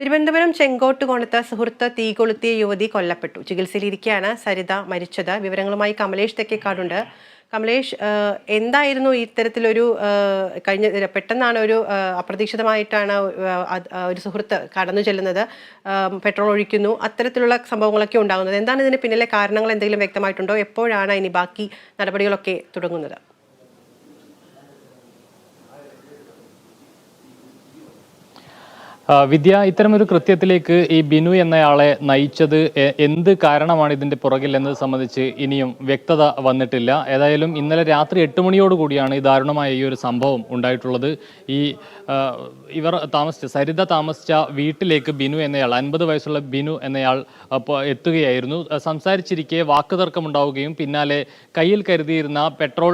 തിരുവനന്തപുരം ചെങ്കോട്ടുകോണത്ത് സുഹൃത്ത് തീകൊളുത്തിയ യുവതി കൊല്ലപ്പെട്ടു. ചികിത്സയിലിരിക്കെയാണ് സരിത മരിച്ചത്. വിവരങ്ങളുമായി കമലേഷ് തെക്കേക്കാടുണ്ട്. കമലേഷ്, എന്തായിരുന്നു ഇത്തരത്തിലൊരു പെട്ടെന്നാണ് ഒരു അപ്രതീക്ഷിതമായിട്ടാണ് ഒരു സുഹൃത്ത് കടന്നു ചെല്ലുന്നത്, പെട്രോൾ ഒഴിക്കുന്നു, അത്തരത്തിലുള്ള സംഭവങ്ങളൊക്കെ ഉണ്ടാകുന്നത്. എന്താണ് ഇതിന് പിന്നിലെ കാരണങ്ങൾ എന്തെങ്കിലും വ്യക്തമായിട്ടുണ്ടോ? എപ്പോഴാണ് ഇനി ബാക്കി നടപടികളൊക്കെ തുടങ്ങുന്നത്? വിദ്യ, ഇത്തരമൊരു കൃത്യത്തിലേക്ക് ഈ ബിനു എന്നയാളെ നയിച്ചത് എന്ത് കാരണമാണ് ഇതിന്റെ പുറകിൽ എന്നത് സംബന്ധിച്ച് ഇനിയും വ്യക്തത വന്നിട്ടില്ല. ഏതായാലും ഇന്നലെ രാത്രി 8 മണിയോടുകൂടിയാണ് ഈ ദാരുണമായ ഈ ഒരു സംഭവം ഉണ്ടായിട്ടുള്ളത്. സരിത താമസിച്ച വീട്ടിലേക്ക് ബിനു എന്നയാൾ, 50 വയസ്സുള്ള ബിനു എന്നയാൾ എത്തുകയായിരുന്നു. സംസാരിച്ചിരിക്കെ വാക്കുതർക്കം ഉണ്ടാവുകയും പിന്നാലെ കയ്യിൽ കരുതിയിരുന്ന പെട്രോൾ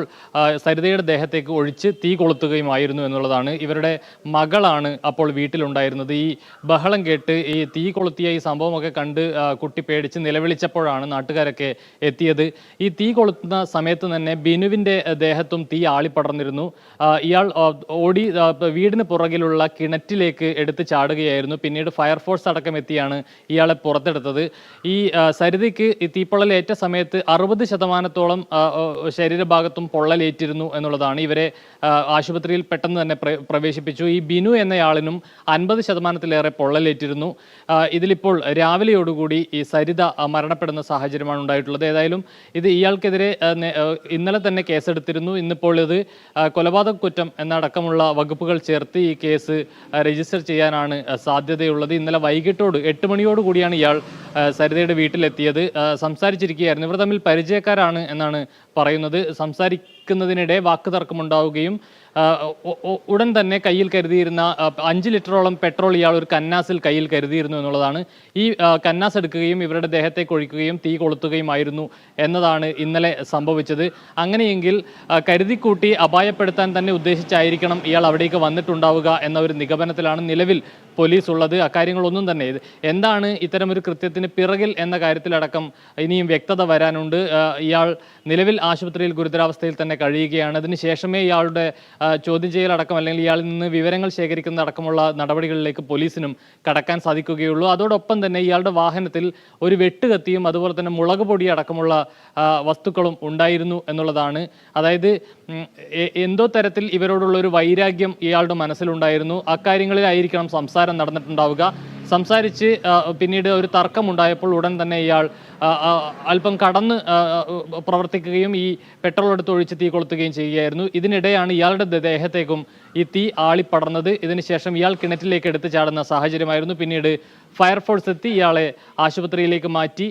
സരിതയുടെ ദേഹത്തേക്ക് ഒഴിച്ച് തീ കൊളുത്തുകയുമായിരുന്നു എന്നുള്ളതാണ്. ഇവരുടെ മകളാണ് അപ്പോൾ വീട്ടിലുണ്ടായിരുന്നത്. ഈ ബഹളം കേട്ട് ഈ തീ കൊളുത്തിയ ഈ സംഭവമൊക്കെ കണ്ട് കുട്ടി പേടിച്ച് നിലവിളിച്ചപ്പോഴാണ് നാട്ടുകാരൊക്കെ എത്തിയത്. ഈ തീ കൊളുത്തുന്ന സമയത്ത് തന്നെ ബിനുവിൻ്റെ ദേഹത്തും തീ ആളിപ്പടർന്നിരുന്നു. ഇയാൾ ഓടി വീടിന് പുറകിലുള്ള കിണറ്റിലേക്ക് എടുത്ത് ചാടുകയായിരുന്നു. പിന്നീട് ഫയർഫോഴ്സ് അടക്കം എത്തിയാണ് ഇയാളെ പുറത്തെടുത്തത്. ഈ സരിതയ്ക്ക് ഈ തീപ്പൊള്ളലേറ്റ സമയത്ത് 60% ശരീരഭാഗത്തും പൊള്ളലേറ്റിരുന്നു എന്നുള്ളതാണ്. ഇവരെ ആശുപത്രിയിൽ പെട്ടെന്ന് തന്നെ പ്രവേശിപ്പിച്ചു. ഈ ബിനു എന്നയാളിനും 50%-ലേറെ പൊള്ളലേറ്റിരുന്നു. ഇതിലിപ്പോൾ രാവിലെയോടുകൂടി ഈ സരിത മരണപ്പെടുന്ന സാഹചര്യമാണ് ഉണ്ടായിട്ടുള്ളത്. ഏതായാലും ഇത് ഇയാൾക്കെതിരെ ഇന്നലെ തന്നെ കേസെടുത്തിരുന്നു. ഇന്നിപ്പോൾ ഇത് കൊലപാതക കുറ്റം എന്നടക്കമുള്ള വകുപ്പുകൾ ചേർത്ത് ഈ കേസ് രജിസ്റ്റർ ചെയ്യാനാണ് സാധ്യതയുള്ളത്. ഇന്നലെ വൈകിട്ടോട് 8 മണിയോടുകൂടിയാണ് ഇയാൾ സരിതയുടെ വീട്ടിലെത്തിയത്. സംസാരിച്ചിരിക്കുകയായിരുന്നു. ഇവർ തമ്മിൽ പരിചയക്കാരാണ് എന്നാണ് പറയുന്നത്. സംസാരിക്കുന്നതിനിടെ വാക്കുതർക്കമുണ്ടാവുകയും ഉടൻ തന്നെ കയ്യിൽ കരുതിയിരുന്ന 5 ലിറ്ററോളം പെട്രോൾ ഇയാൾ ഒരു കന്നാസിൽ കയ്യിൽ കരുതിയിരുന്നു എന്നുള്ളതാണ്. ഈ കന്നാസ് എടുക്കുകയും ഇവരുടെ ദേഹത്തേക്ക് ഒഴിക്കുകയും തീ കൊളുത്തുകയുമായിരുന്നു എന്നതാണ് ഇന്നലെ സംഭവിച്ചത്. അങ്ങനെയെങ്കിൽ കരുതിക്കൂട്ടി അപായപ്പെടുത്താൻ തന്നെ ഉദ്ദേശിച്ചായിരിക്കണം ഇയാൾ അവിടേക്ക് വന്നിട്ടുണ്ടാവുക എന്ന ഒരു നിഗമനത്തിലാണ് നിലവിൽ പോലീസ് ഉള്ളത്. അക്കാര്യങ്ങളൊന്നും തന്നെ എന്താണ് ഇത്തരമൊരു കൃത്യത്തിന് പിറകിൽ എന്ന കാര്യത്തിലടക്കം ഇനിയും വ്യക്തത വരാനുണ്ട്. ഇയാൾ നിലവിൽ ആശുപത്രിയിൽ ഗുരുതരാവസ്ഥയിൽ തന്നെ കഴിയുകയാണ്. അതിനുശേഷമേ ഇയാളുടെ ചോദ്യം ചെയ്യലടക്കം അല്ലെങ്കിൽ ഇയാളിൽ നിന്ന് വിവരങ്ങൾ ശേഖരിക്കുന്ന അടക്കമുള്ള നടപടികളിലേക്ക് പോലീസിനും കടക്കാൻ സാധിക്കുകയുള്ളൂ. അതോടൊപ്പം തന്നെ ഇയാളുടെ വാഹനത്തിൽ ഒരു വെട്ടുകത്തിയും അതുപോലെ തന്നെ മുളക് പൊടി അടക്കമുള്ള വസ്തുക്കളും ഉണ്ടായിരുന്നു എന്നുള്ളതാണ്. അതായത് എന്തോ തരത്തിൽ ഇവരോടുള്ള ഒരു വൈരാഗ്യം ഇയാളുടെ മനസ്സിലുണ്ടായിരുന്നു. അക്കാര്യങ്ങളിലായിരിക്കണം സംസാരം നടന്നിട്ടുണ്ടാവുക. സംസാരിച്ച് പിന്നീട് ഒരു തർക്കമുണ്ടായപ്പോൾ ഉടൻ തന്നെ ഇയാൾ അല്പം കടന്ന് പ്രവർത്തിക്കുകയും ഈ പെട്രോൾ എടുത്ത് ഒഴിച്ച് തീ കൊളുത്തുകയും ചെയ്യുകയായിരുന്നു. ഇതിനിടെയാണ് ഇയാളുടെ ദേഹത്തേക്കും ഈ തീ ആളിപ്പടർന്നത്. ഇതിനുശേഷം ഇയാൾ കിണറ്റിലേക്ക് എടുത്ത് ചാടുന്ന സാഹചര്യമായിരുന്നു. പിന്നീട് ഫയർഫോഴ്സ് എത്തി ഇയാളെ ആശുപത്രിയിലേക്ക് മാറ്റി.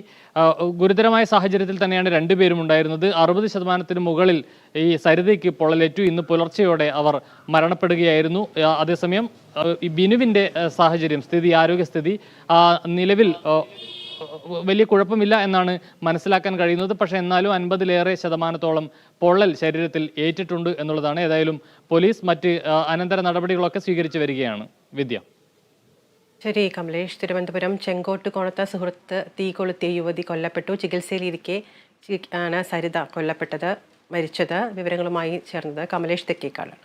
ഗുരുതരമായ സാഹചര്യത്തിൽ തന്നെയാണ് രണ്ടുപേരും ഉണ്ടായിരുന്നത്. 60% മുകളിൽ ഈ സരിതയ്ക്ക് പൊള്ളലേറ്റു. ഇന്ന് പുലർച്ചെയോടെ അവർ മരണപ്പെടുകയായിരുന്നു. അതേസമയം ഈ ബിനുവിൻ്റെ ആരോഗ്യസ്ഥിതി നിലവിൽ വലിയ കുഴപ്പമില്ല എന്നാണ് മനസ്സിലാക്കാൻ കഴിയുന്നത്. പക്ഷേ എന്നാലും 50% പൊള്ളൽ ശരീരത്തിൽ ഏറ്റിട്ടുണ്ട് എന്നുള്ളതാണ്. ഏതായാലും പോലീസ് മറ്റ് അനന്തര നടപടികളൊക്കെ സ്വീകരിച്ചു വരികയാണ്. വിദ്യ. ശരി കമലേഷ്, തിരുവനന്തപുരം ചെങ്കോട്ടുകോണത്ത് സുഹൃത്ത് തീ കൊളുത്തിയ യുവതി കൊല്ലപ്പെട്ടു. ചികിത്സയിലിരിക്കെ ആണ് സരിത മരിച്ചത്. വിവരങ്ങളുമായി ചേർന്നത് കമലേഷ് തെക്കേക്കാട്.